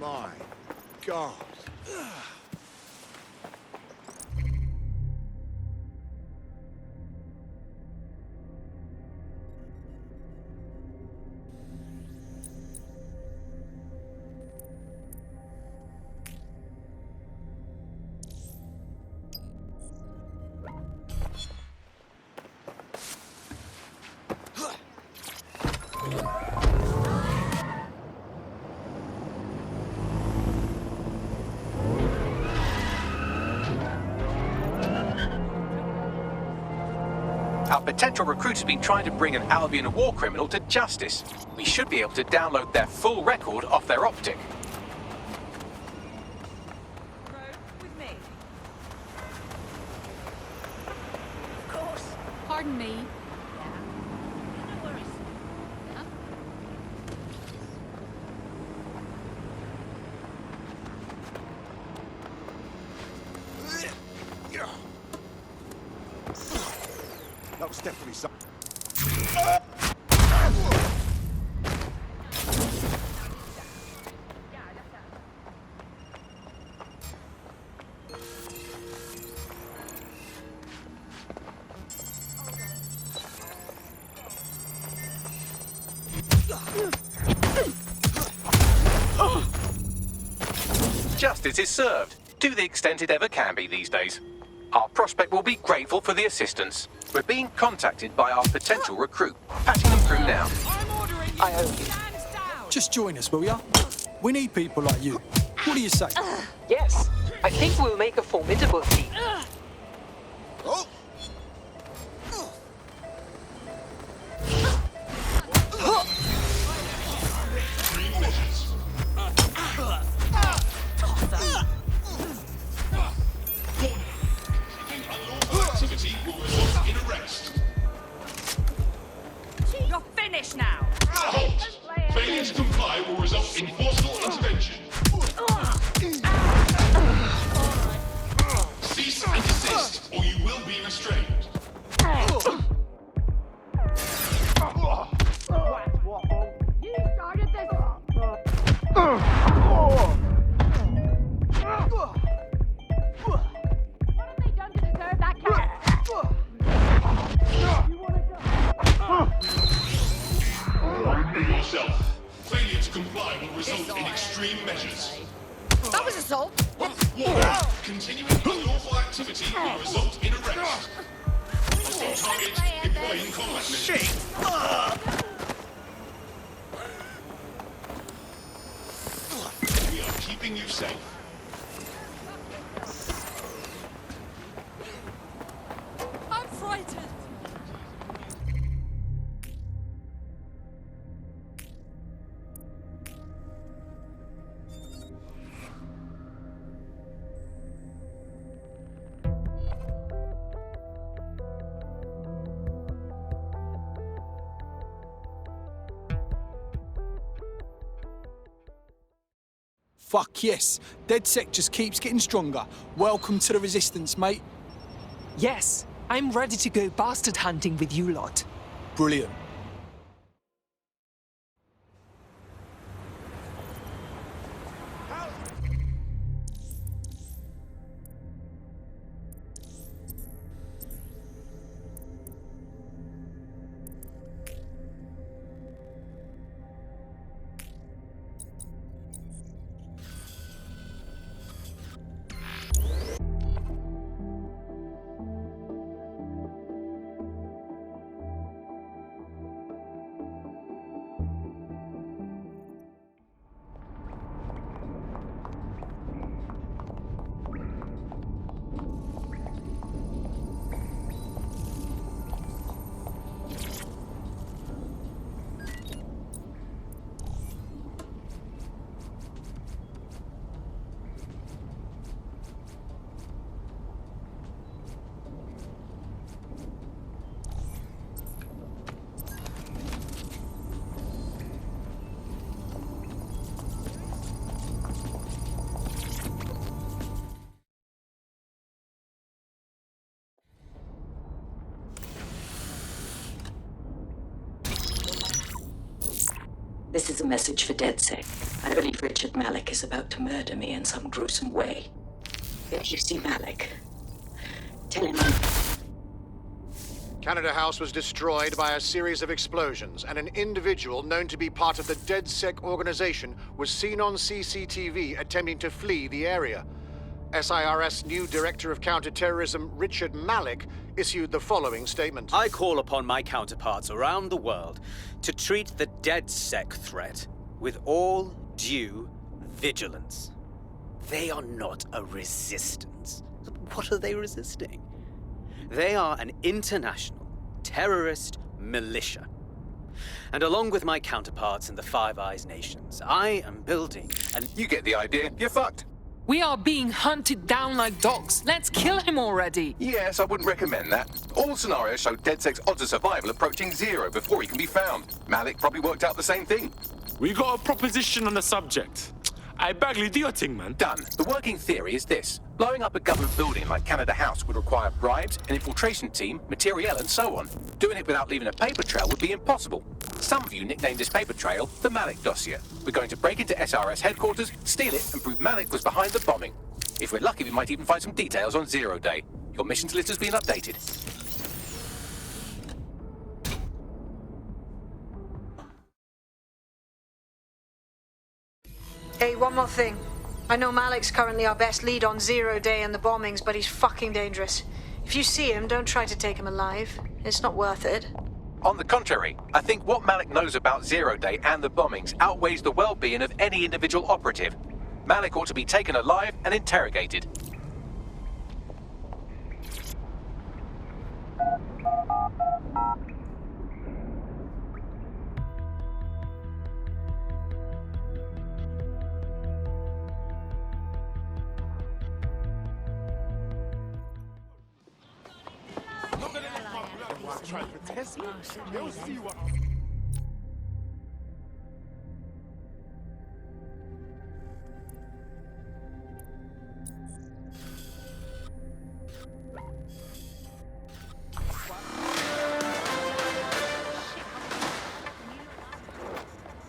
My God. Our potential recruit has been trying to bring an Albion war criminal to justice. We should be able to download their full record off their optic. With me. Of course. Pardon me. No worries. Huh? That was definitely some... Justice is served, to the extent it ever can be these days. Our prospect will be grateful for the assistance. We're being contacted by our potential recruit. Patching them through now. I'm ordering you. I owe you. Hands down. Just join us, will ya? We need people like you. What do you say? Yes, I think we'll make a formidable team. Oh! Activity will result in arrest. You're finished now. Halt! Failure to comply will result in forceful intervention. Cease and desist, or you will be restrained. You started this. What have they done to deserve that cat? Be yourself. Failure to comply will result in extreme measures. That was assault. Continuing unlawful activity will result in arrest. Hostile target employing combat measures. We are keeping you safe. I'm frightened. Fuck yes. DedSec just keeps getting stronger. Welcome to the Resistance, mate. Yes, I'm ready to go bastard hunting with you lot. Brilliant. This is a message for DedSec. I believe Richard Malik is about to murder me in some gruesome way. If you see Malik, tell him I'm... Canada House was destroyed by a series of explosions, and an individual known to be part of the DedSec organization was seen on CCTV attempting to flee the area. SIRS new Director of Counterterrorism Richard Malik issued the following statement. I call upon my counterparts around the world to treat the DedSec threat with all due vigilance. They are not a resistance. What are they resisting? They are an international terrorist militia. And along with my counterparts in the Five Eyes nations, I am building an... You get the idea. You're fucked. We are being hunted down like dogs. Let's kill him already. Yes, I wouldn't recommend that. All scenarios show DedSec's odds of survival approaching 0 before he can be found. Malik probably worked out the same thing. We got a proposition on the subject. Hey, Bagley, do your thing, man. Done. The working theory is this. Blowing up a government building like Canada House would require bribes, an infiltration team, materiel, and so on. Doing it without leaving a paper trail would be impossible. Some of you nicknamed this paper trail the Malik Dossier. We're going to break into SRS headquarters, steal it, and prove Malik was behind the bombing. If we're lucky, we might even find some details on 0 Day. Your missions list has been updated. Hey, one more thing. I know Malik's currently our best lead on 0 Day and the bombings, but he's fucking dangerous. If you see him, don't try to take him alive. It's not worth it. On the contrary, I think what Malik knows about 0 Day and the bombings outweighs the well-being of any individual operative. Malik ought to be taken alive and interrogated.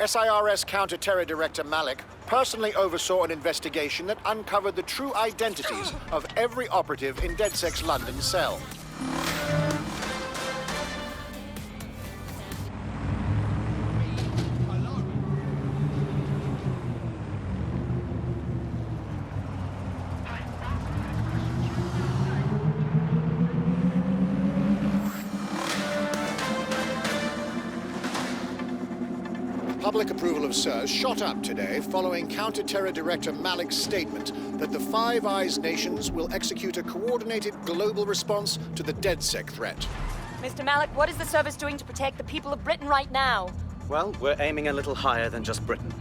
SIRS Counter-Terror Director Malik personally oversaw an investigation that uncovered the true identities of every operative in DedSec's London cell. Public approval of SIRS shot up today following Counter-Terror Director Malik's statement that the Five Eyes nations will execute a coordinated global response to the DedSec threat. Mr. Malik, what is the service doing to protect the people of Britain right now? Well, we're aiming a little higher than just Britain.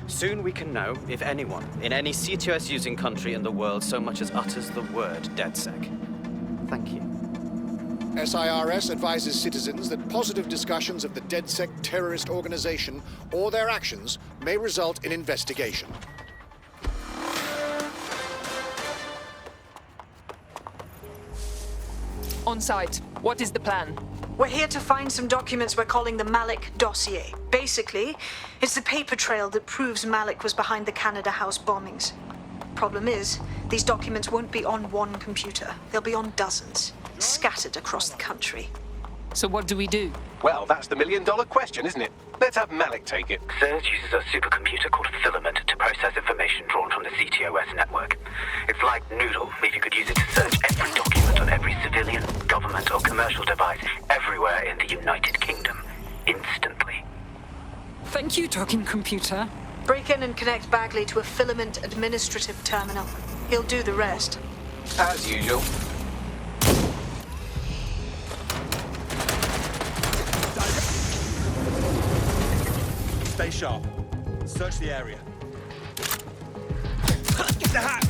Soon we can know if anyone in any CTOS-using country in the world so much as utters the word DedSec. Thank you. SIRS advises citizens that positive discussions of the DedSec terrorist organization or their actions may result in investigation. On site, what is the plan? We're here to find some documents we're calling the Malik Dossier. Basically, it's the paper trail that proves Malik was behind the Canada House bombings. Problem is, these documents won't be on one computer. They'll be on dozens, scattered across the country. So what do we do? Well, that's the million-dollar question, isn't it? Let's have Malik take it. SIRS uses a supercomputer called FILAMENT to process information drawn from the CTOS network. It's like Noodle, if you could use it to search every document on every civilian, government or commercial device everywhere in the United Kingdom, instantly. Thank you, talking computer. Break in and connect Bagley to a FILAMENT administrative terminal. He'll do the rest. As usual. Stay sharp. Search the area. Get the hat!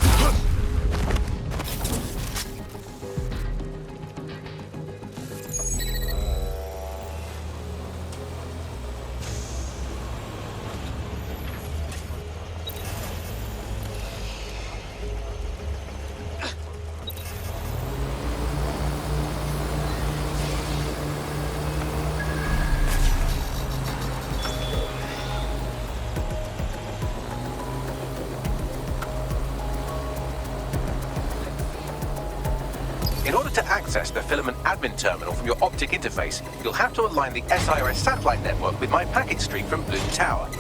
In order to access the Filament admin terminal from your optic interface, you'll have to align the SIRS satellite network with my packet stream from Blue Tower.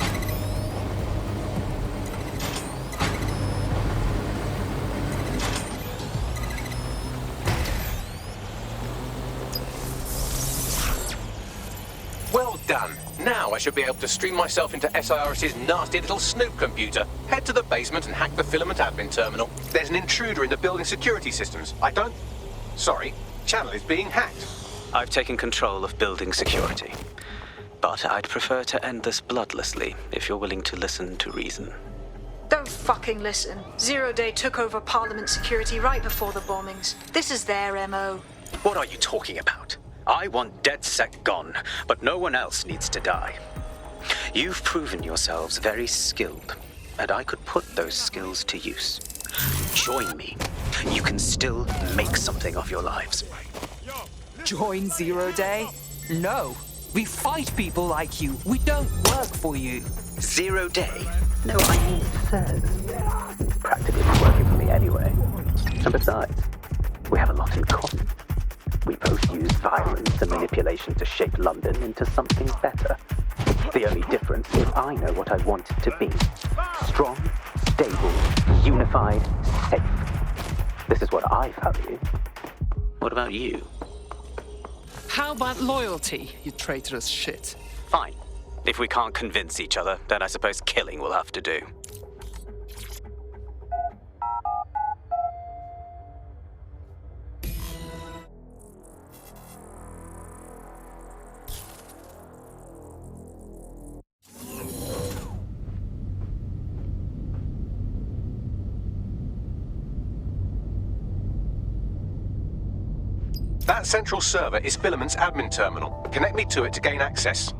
Well done. Now I should be able to stream myself into SIRS's nasty little snoop computer, head to the basement and hack the Filament admin terminal. There's an intruder in the building security systems. Sorry, channel is being hacked. I've taken control of building security. But I'd prefer to end this bloodlessly, if you're willing to listen to reason. Don't fucking listen. Zero Day took over Parliament security right before the bombings. This is their MO. What are you talking about? I want DedSec gone, but no one else needs to die. You've proven yourselves very skilled, and I could put those skills to use. Join me. You can still make something of your lives. Join Zero Day? No. We fight people like you. We don't work for you. 0 Day? No, I mean Fez. Practically working for me anyway. And besides, we have a lot in common. We both use violence and manipulation to shape London into something better. The only difference is I know what I want it to be. Strong, stable, unified, safe. This is what I value. What about you? How about loyalty, you traitorous shit? Fine. If we can't convince each other, then I suppose killing will have to do. That central server is Filament's admin terminal. Connect me to it to gain access.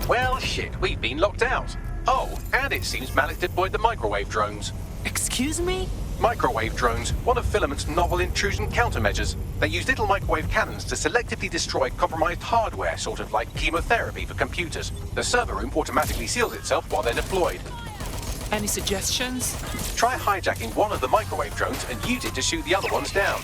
Well, shit, we've been locked out. Oh, and it seems Malik deployed the microwave drones. Excuse me? Microwave drones, one of Filament's novel intrusion countermeasures. They use little microwave cannons to selectively destroy compromised hardware, sort of like chemotherapy for computers. The server room automatically seals itself while they're deployed. Any suggestions? Try hijacking one of the microwave drones and use it to shoot the other ones down.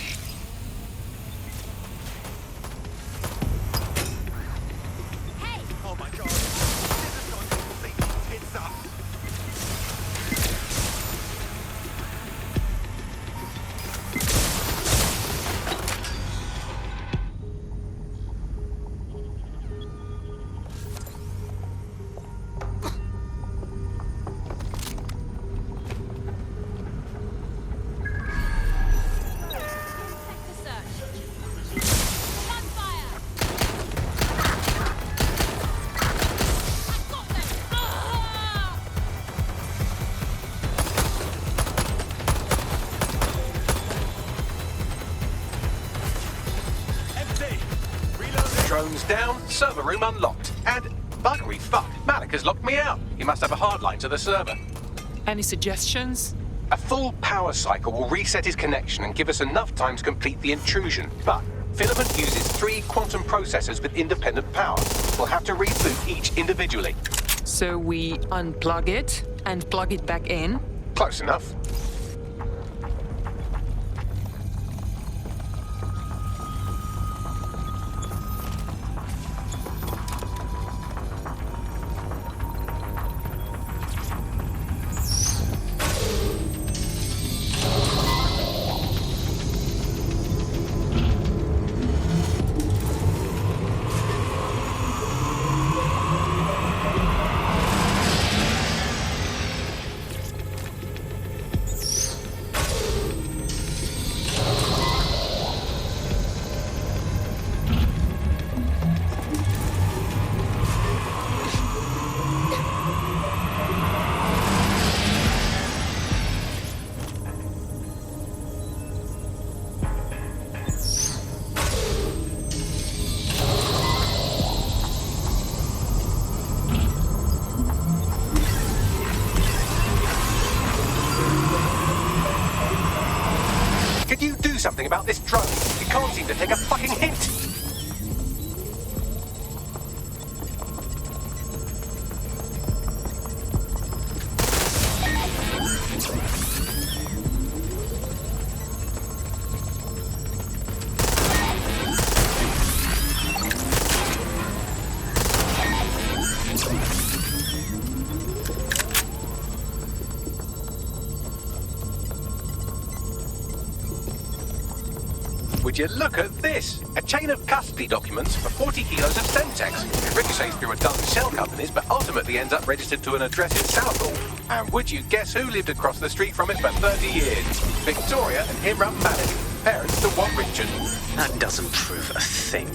Drones down, server room unlocked. And buggery fuck, Malik has locked me out. He must have a hard line to the server. Any suggestions? A full power cycle will reset his connection and give us enough time to complete the intrusion. But Filament uses 3 quantum processors with independent power. We'll have to reboot each individually. So we unplug it and plug it back in? Close enough. something about this drone. You can't seem to take a fucking hint. Would you look at this? A chain of custody documents for 40 kilos of Semtex. It ricochets through a dozen shell companies, but ultimately ends up registered to an address in Southall. And would you guess who lived across the street from it for 30 years? Victoria and Himram Malik, parents to one Richard. That doesn't prove a thing.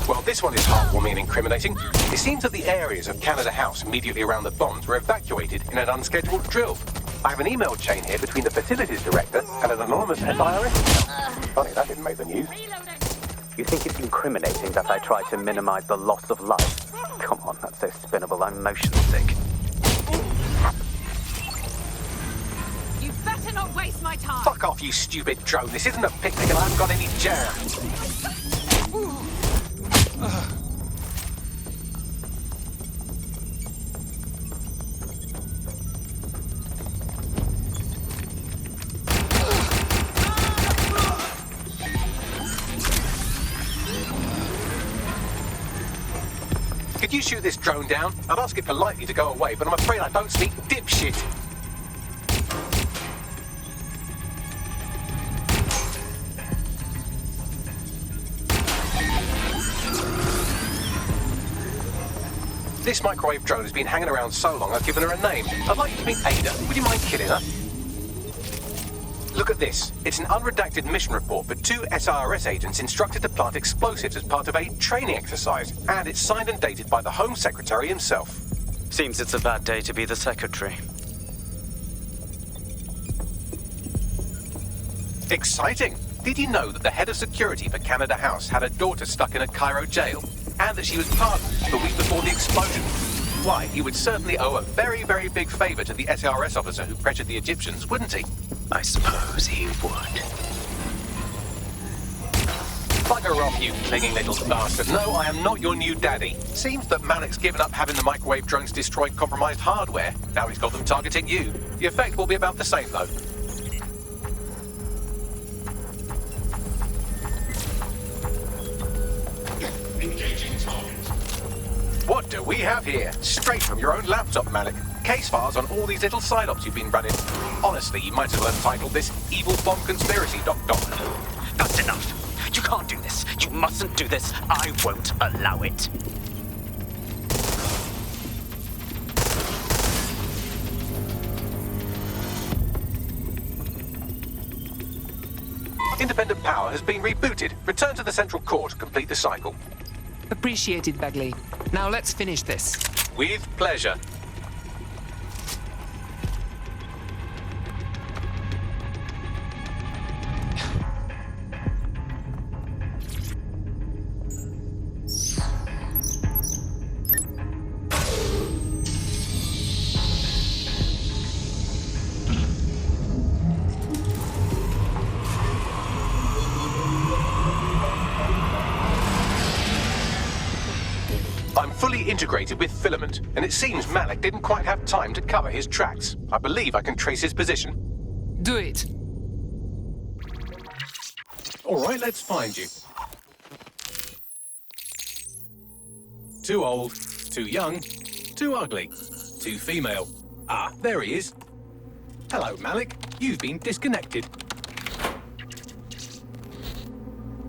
Well, this one is heartwarming and incriminating. It seems that the areas of Canada House immediately around the bombs were evacuated in an unscheduled drill. I have an email chain here between the facilities director and an anonymous SIRS. Funny, that didn't make the news. You think it's incriminating that I try to minimize the loss of life? Come on, that's so spinnable, I'm motion sick. You better not waste my time. Fuck off, you stupid drone. This isn't a picnic and I haven't got any jam. Could you shoot this drone down? I'd ask it politely to go away, but I'm afraid I don't speak dipshit. This microwave drone has been hanging around so long I've given her a name. I'd like you to meet Ada. Would you mind killing her? Look at this. It's an unredacted mission report for 2 SIRS agents instructed to plant explosives as part of a training exercise. And it's signed and dated by the Home Secretary himself. Seems it's a bad day to be the secretary. Exciting! Did you know that the head of security for Canada House had a daughter stuck in a Cairo jail? And that she was pardoned the week before the explosion? Why, he would certainly owe a very, very big favor to the SRS officer who pressured the Egyptians, wouldn't he? I suppose he would. Bugger off, you clinging little bastard. No, I am not your new daddy. Seems that Malik's given up having the microwave drones destroy compromised hardware. Now he's got them targeting you. The effect will be about the same, though. Engaging target. What do we have here? Straight from your own laptop, Malik. Case files on all these little side ops you've been running. Honestly, you might as well have titled this Evil Bomb Conspiracy, Doc. That's enough. You can't do this. You mustn't do this. I won't allow it. Independent power has been rebooted. Return to the central core to complete the cycle. Appreciated, Bagley. Now let's finish this. With pleasure. Integrated with Filament, and it seems Malik didn't quite have time to cover his tracks. I believe I can trace his position. Do it. All right, let's find you. Too old, too young, too ugly, too female. Ah, there he is. Hello, Malik. You've been disconnected.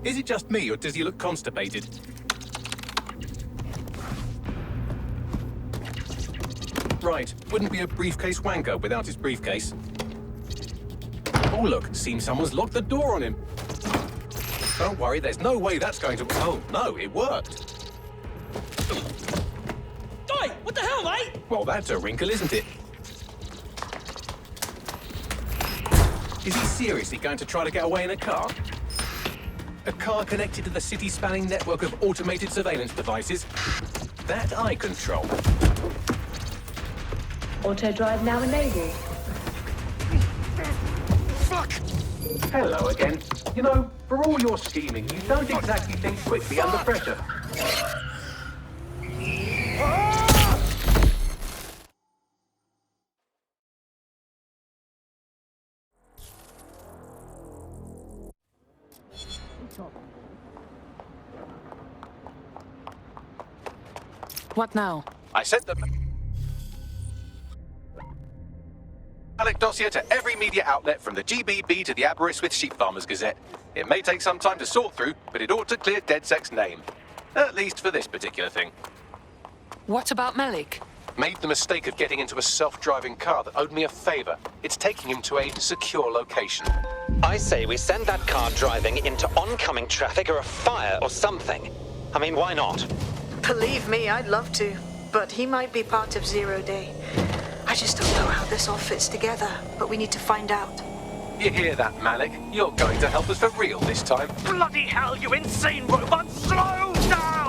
Is it just me, or does he look constipated? Right, wouldn't be a briefcase wanker without his briefcase. Oh look, seems someone's locked the door on him. Don't worry, there's no way that's going to... Oh, no, it worked. Oi, what the hell, mate? Well, that's a wrinkle, isn't it? Is he seriously going to try to get away in a car? A car connected to the city-spanning network of automated surveillance devices? That I control. Auto drive now enabled. Fuck! Hello again. You know, for all your scheming, you don't exactly think quickly under pressure. What now? I sent them... Malik Dossier to every media outlet from the GBB to the Aberystwyth Sheep Farmers Gazette. It may take some time to sort through, but it ought to clear DedSec's name. At least for this particular thing. What about Malik? Made the mistake of getting into a self-driving car that owed me a favor. It's taking him to a secure location. I say we send that car driving into oncoming traffic or a fire or something. I mean, why not? Believe me, I'd love to. But he might be part of Zero Day. I just don't know how this all fits together, but we need to find out. You hear that, Malik? You're going to help us for real this time. Bloody hell, you insane robot! Slow down!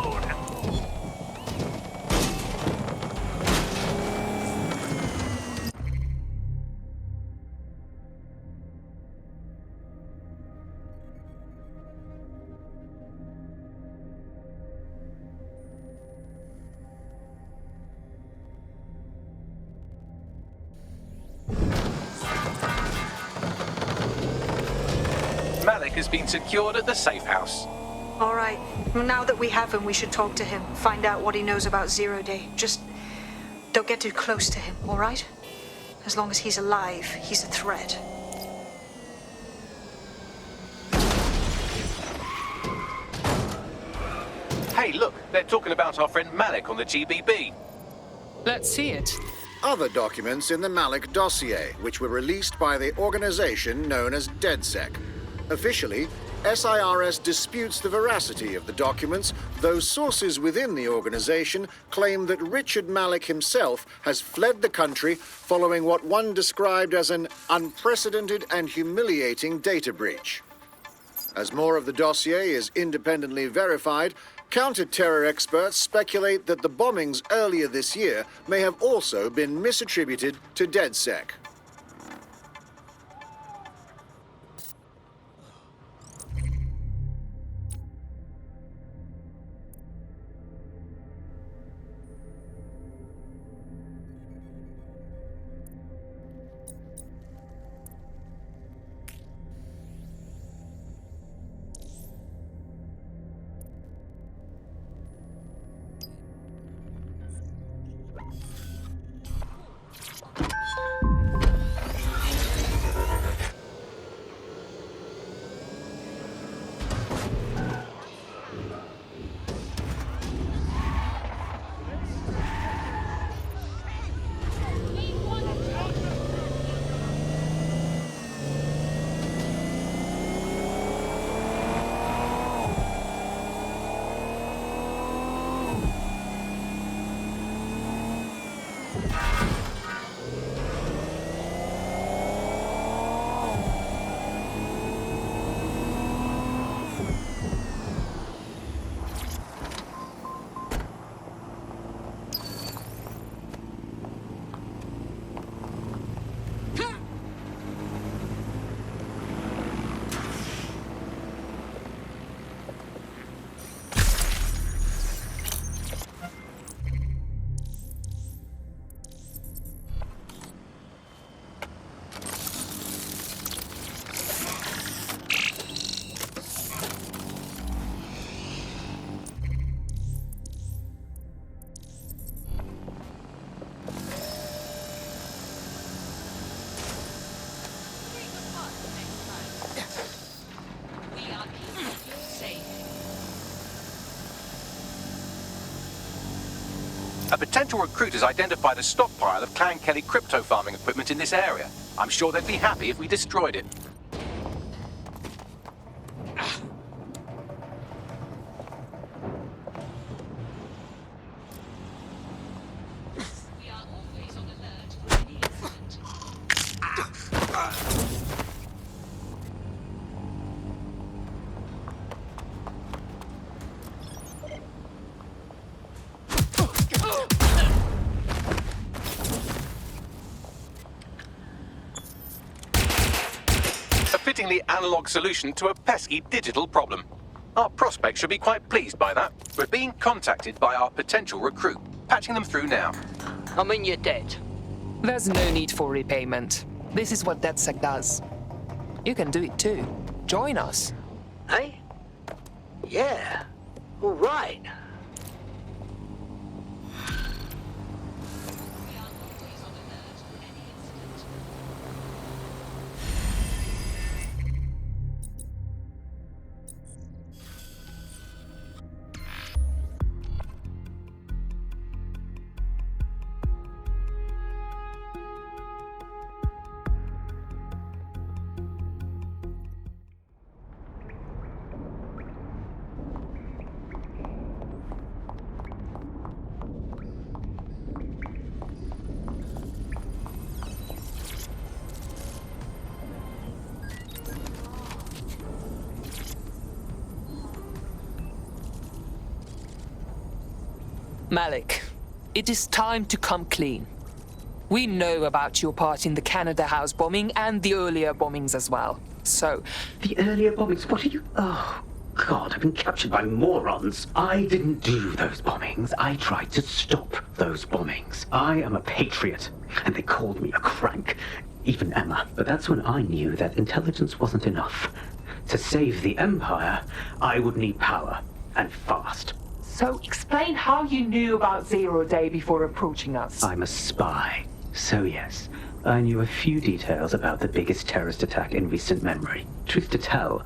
Malik has been secured at the SafeHouse. All right. Well, now that we have him, we should talk to him. Find out what he knows about Zero Day. Just don't get too close to him, all right? As long as he's alive, he's a threat. Hey, look, they're talking about our friend Malik on the GBB. Let's see it. Other documents in the Malik Dossier, which were released by the organization known as DedSec. Officially, SIRS disputes the veracity of the documents, though sources within the organization claim that Richard Malik himself has fled the country following what one described as an unprecedented and humiliating data breach. As more of the dossier is independently verified, counter-terror experts speculate that the bombings earlier this year may have also been misattributed to DedSec. A potential recruit has identified a stockpile of Clan Kelly crypto farming equipment in this area. I'm sure they'd be happy if we destroyed it. Fittingly analog solution to a pesky digital problem. Our prospects should be quite pleased by that. We're being contacted by our potential recruit. Patching them through now. I mean, you're dead. There's no need for repayment. This is what DedSec does. You can do it too. Join us. Hey? Yeah. All right. Malik, it is time to come clean. We know about your part in the Canada House bombing and the earlier bombings as well. So... The earlier bombings? What are you... Oh, God, I've been captured by morons. I didn't do those bombings. I tried to stop those bombings. I am a patriot, and they called me a crank. Even Emma. But that's when I knew that intelligence wasn't enough. To save the Empire, I would need power, and fast. So explain how you knew about Zero Day before approaching us. I'm a spy. So yes, I knew a few details about the biggest terrorist attack in recent memory. Truth to tell,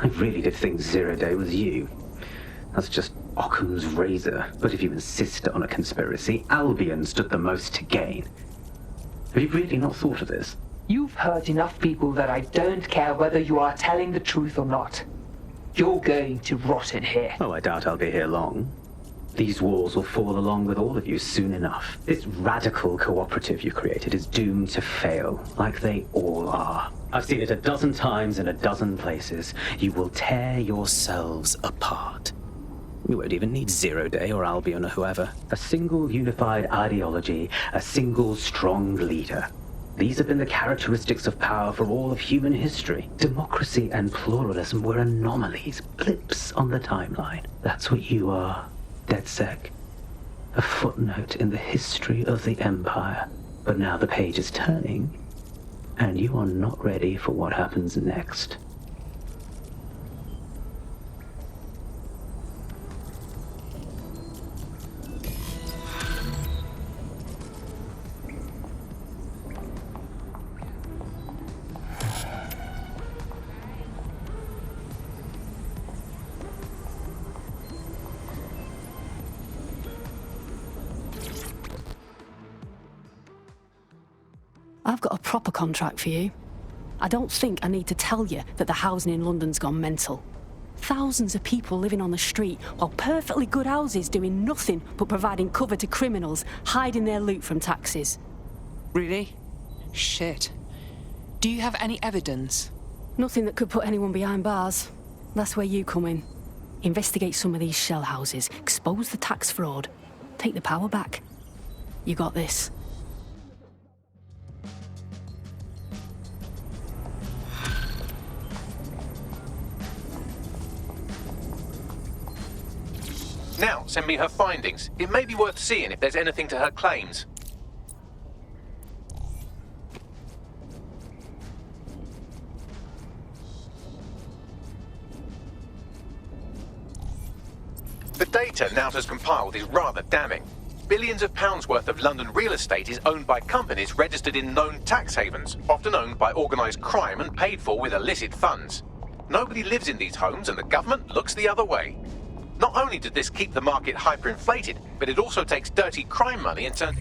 I really did think Zero Day was you. That's just Occam's razor. But if you insist on a conspiracy, Albion stood the most to gain. Have you really not thought of this? You've hurt enough people that I don't care whether you are telling the truth or not. You're going to rot in here. Oh, I doubt I'll be here long. These walls will fall along with all of you soon enough. This radical cooperative you created is doomed to fail, like they all are. I've seen it a dozen times in a dozen places. You will tear yourselves apart. You won't even need Zero Day or Albion or whoever. A single unified ideology, a single strong leader. These have been the characteristics of power for all of human history. Democracy and pluralism were anomalies, blips on the timeline. That's what you are, DedSec. A footnote in the history of the Empire. But now the page is turning, and you are not ready for what happens next. I've got a proper contract for you. I don't think I need to tell you that the housing in London's gone mental. Thousands of people living on the street, while perfectly good houses doing nothing but providing cover to criminals, hiding their loot from taxes. Really? Shit. Do you have any evidence? Nothing that could put anyone behind bars. That's where you come in. Investigate some of these shell houses, expose the tax fraud, take the power back. You got this. Now, send me her findings. It may be worth seeing if there's anything to her claims. The data Nout has compiled is rather damning. Billions of pounds worth of London real estate is owned by companies registered in known tax havens, often owned by organised crime and paid for with illicit funds. Nobody lives in these homes and the government looks the other way. Not only did this keep the market hyperinflated, but it also takes dirty crime money and turns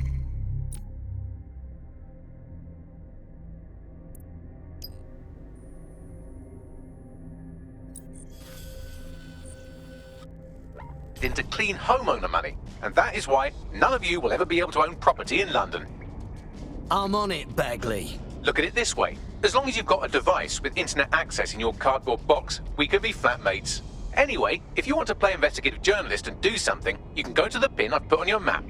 into clean homeowner money. And that is why none of you will ever be able to own property in London. I'm on it, Bagley. Look at it this way. As long as you've got a device with internet access in your cardboard box, we could be flatmates. Anyway, if you want to play investigative journalist and do something, you can go to the pin I've put on your map.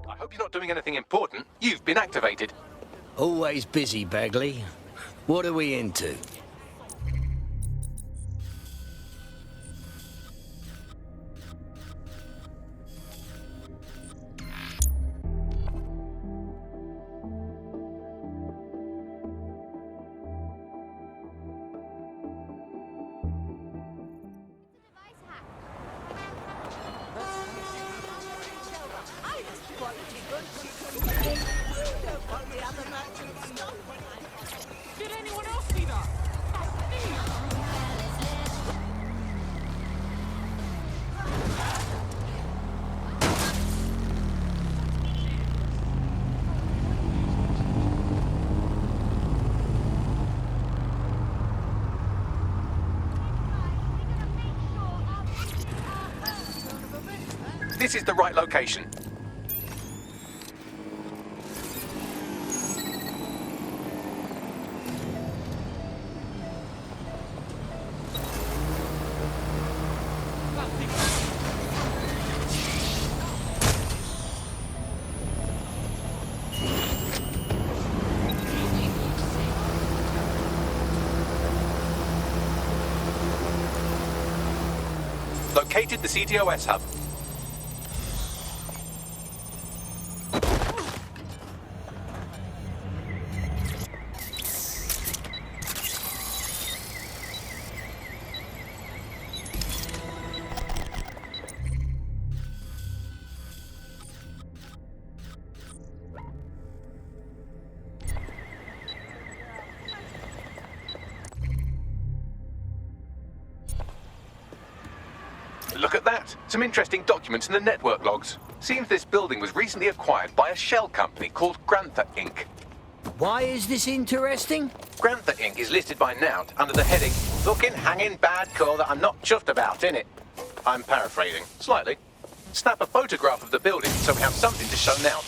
I hope you're not doing anything important. You've been activated. Always busy, Bagley. What are we into? Did anyone else see that? This is the right location. Located the CTOS hub. Look at that! Some interesting documents in the network logs. Seems this building was recently acquired by a shell company called Grantha Inc. Why is this interesting? Grantha Inc. is listed by Nout under the heading, "Looking hanging bad call that I'm not chuffed about, innit?" I'm paraphrasing, slightly. Snap a photograph of the building so we have something to show Nout.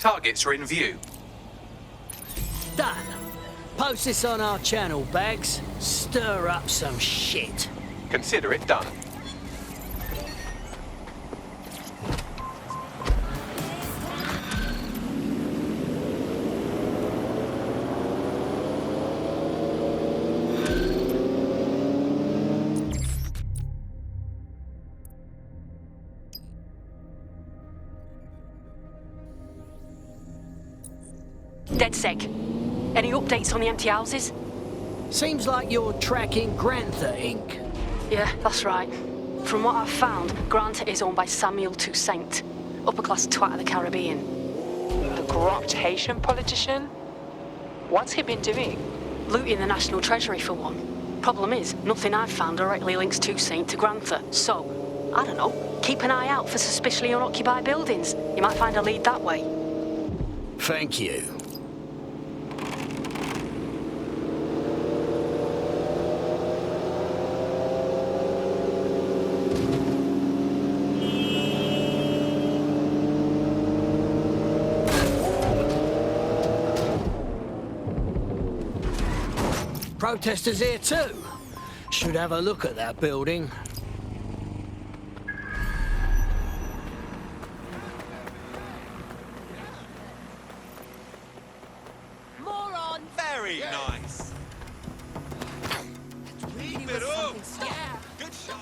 Targets are in view. Done. Post this on our channel, Bags. Stir up some shit. Consider it done. DedSec. Any updates on the empty houses? Seems like you're tracking Grantha Inc. Yeah, that's right. From what I've found, Grant is owned by Samuel Toussaint, upper-class twat of the Caribbean. The corrupt Haitian politician? What's he been doing? Looting the National Treasury, for one. Problem is, nothing I've found directly links Toussaint to Grantha, so, I don't know, keep an eye out for suspiciously unoccupied buildings. You might find a lead that way. Thank you. Protesters here too. Should have a look at that building. Moron! Very nice. Keep it up. Yeah. Good show.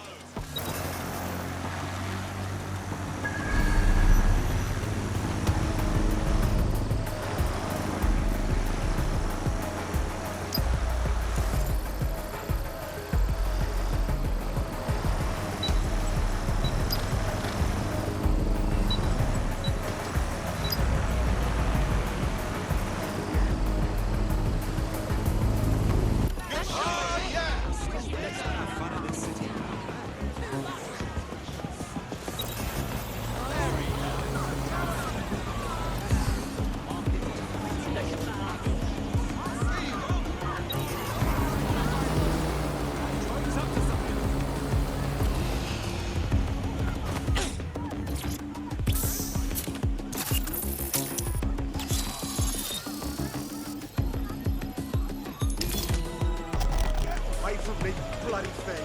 Away from me, bloody thing.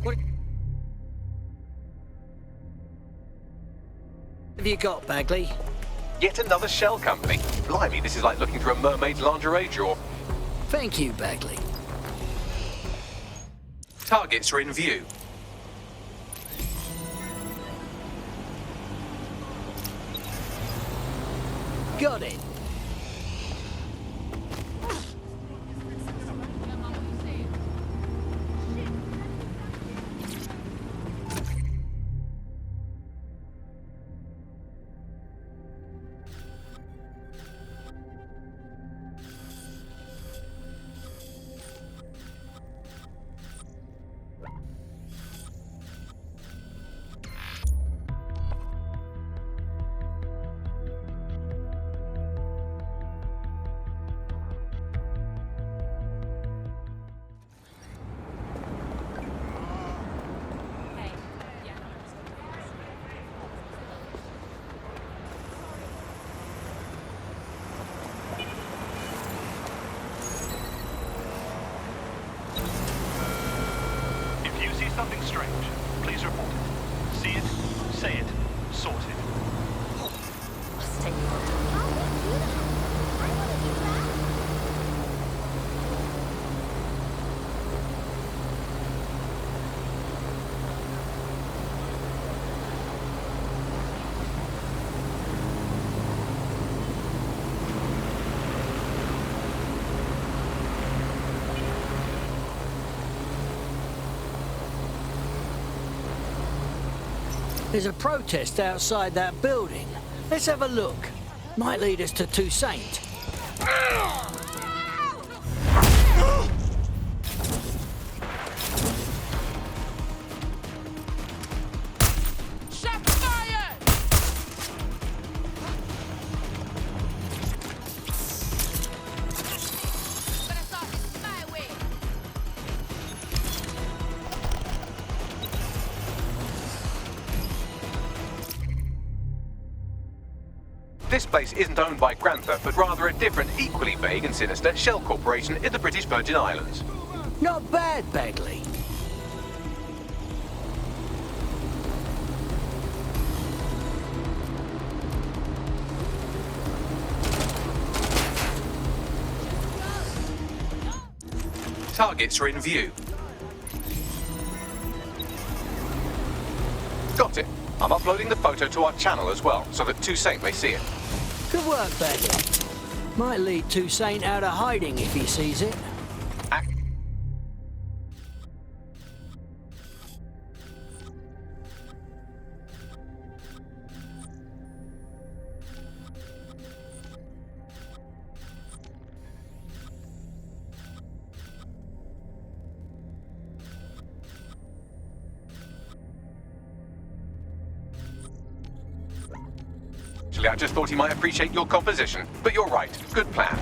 What have you got, Bagley? Yet another shell company. Blimey, this is like looking through a mermaid's lingerie drawer. Thank you, Bagley. Targets are in view. Got it. Something strange. Please report it. See it, say it, sort it. There's a protest outside that building. Let's have a look. Might lead us to Toussaint. This place isn't owned by Grantha, but rather a different, equally vague and sinister shell corporation in the British Virgin Islands. Not bad, Bagley. Targets are in view. Got it. I'm uploading the photo to our channel as well, so that Toussaint may see it. Good work, Bagley. Might lead Toussaint out of hiding if he sees it. Honestly, I just thought he might appreciate your composition. But you're right. Good plan.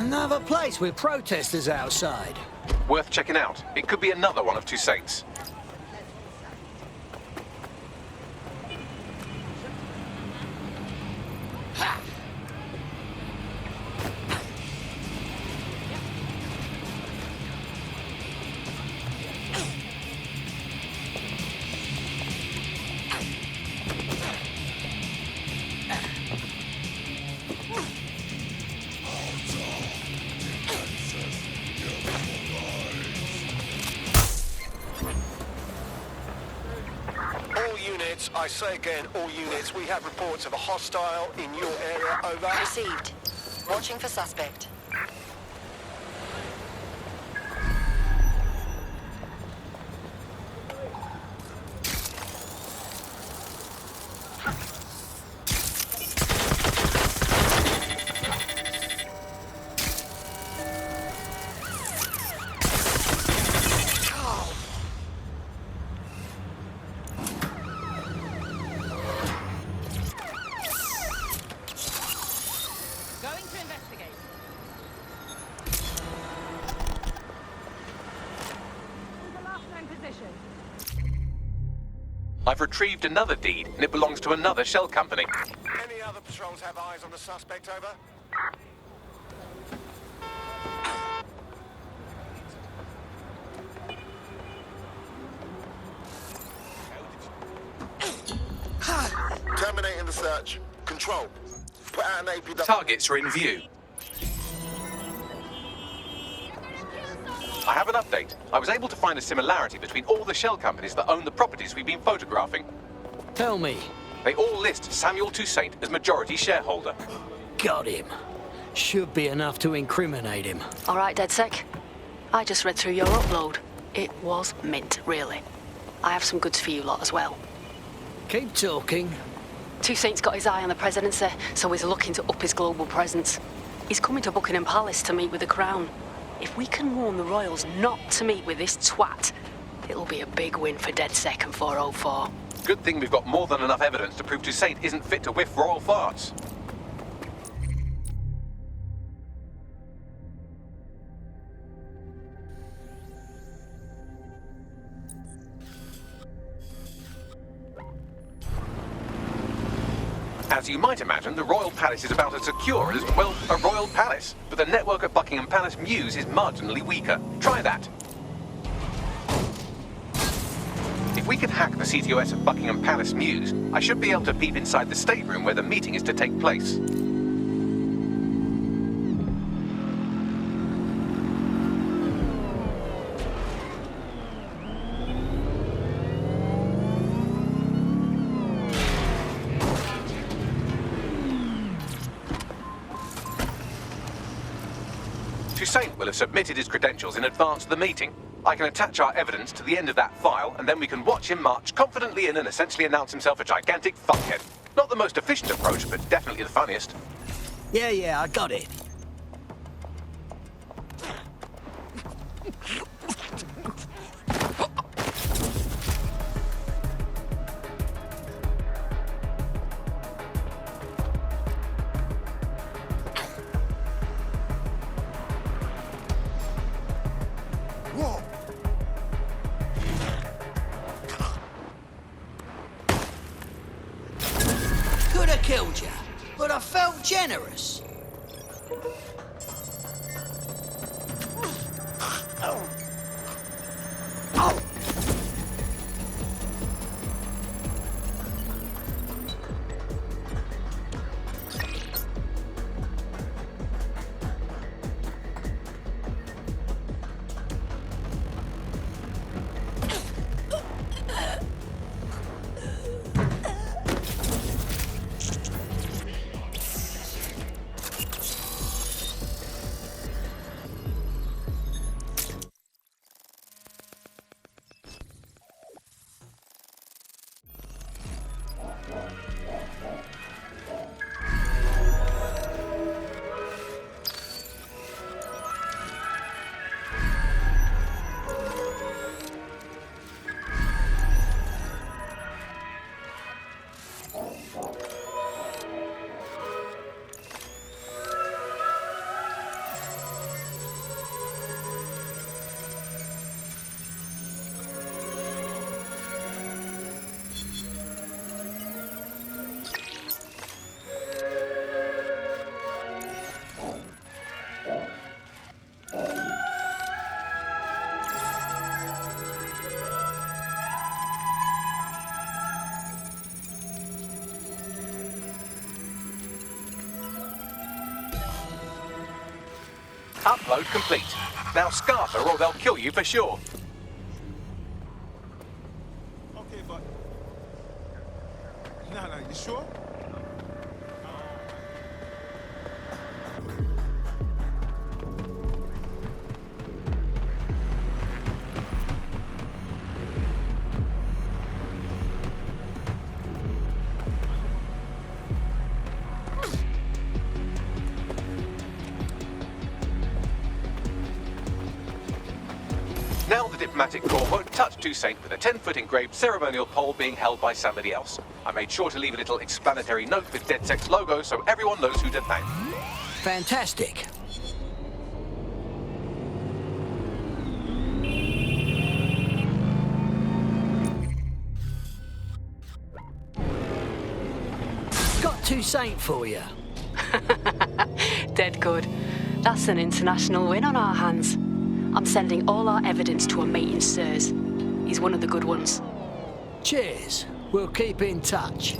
Another place with protesters outside. Worth checking out. It could be another one of Toussaint's. I say again, all units, we have reports of a hostile in your area, over. Received. Watching for suspect. I've retrieved another deed, and it belongs to another shell company. Any other patrols have eyes on the suspect, over? Terminating the search. Control. Put out an APW. Targets are in view. I have an update. I was able to find a similarity between all the shell companies that own the properties we've been photographing. Tell me. They all list Samuel Toussaint as majority shareholder. Got him. Should be enough to incriminate him. All right, DedSec. I just read through your upload. It was mint, really. I have some goods for you lot as well. Keep talking. Toussaint's got his eye on the presidency, so he's looking to up his global presence. He's coming to Buckingham Palace to meet with the Crown. If we can warn the Royals not to meet with this twat, it'll be a big win for DedSec and 404. Good thing we've got more than enough evidence to prove Toussaint isn't fit to whiff royal farts. As you might imagine, the Royal Palace is about as secure as, well, a Royal Palace. But the network at Buckingham Palace Mews is marginally weaker. Try that. If we can hack the CTOS at Buckingham Palace Mews, I should be able to peep inside the stateroom where the meeting is to take place. Toussaint will have submitted his credentials in advance of the meeting. I can attach our evidence to the end of that file, and then we can watch him march confidently in and essentially announce himself a gigantic fuckhead. Not the most efficient approach, but definitely the funniest. Yeah, I got it. Could have killed you, but I felt generous. Upload complete. Now scarper or they'll kill you for sure. Okay, but... No, you sure? Now the diplomatic corps won't touch Toussaint with a 10-foot engraved ceremonial pole being held by somebody else. I made sure to leave a little explanatory note with DedSec's logo so everyone knows who to thank. Fantastic. Got Toussaint for you. Dead good. That's an international win on our hands. I'm sending all our evidence to a mate in Sirs. He's one of the good ones. Cheers. We'll keep in touch.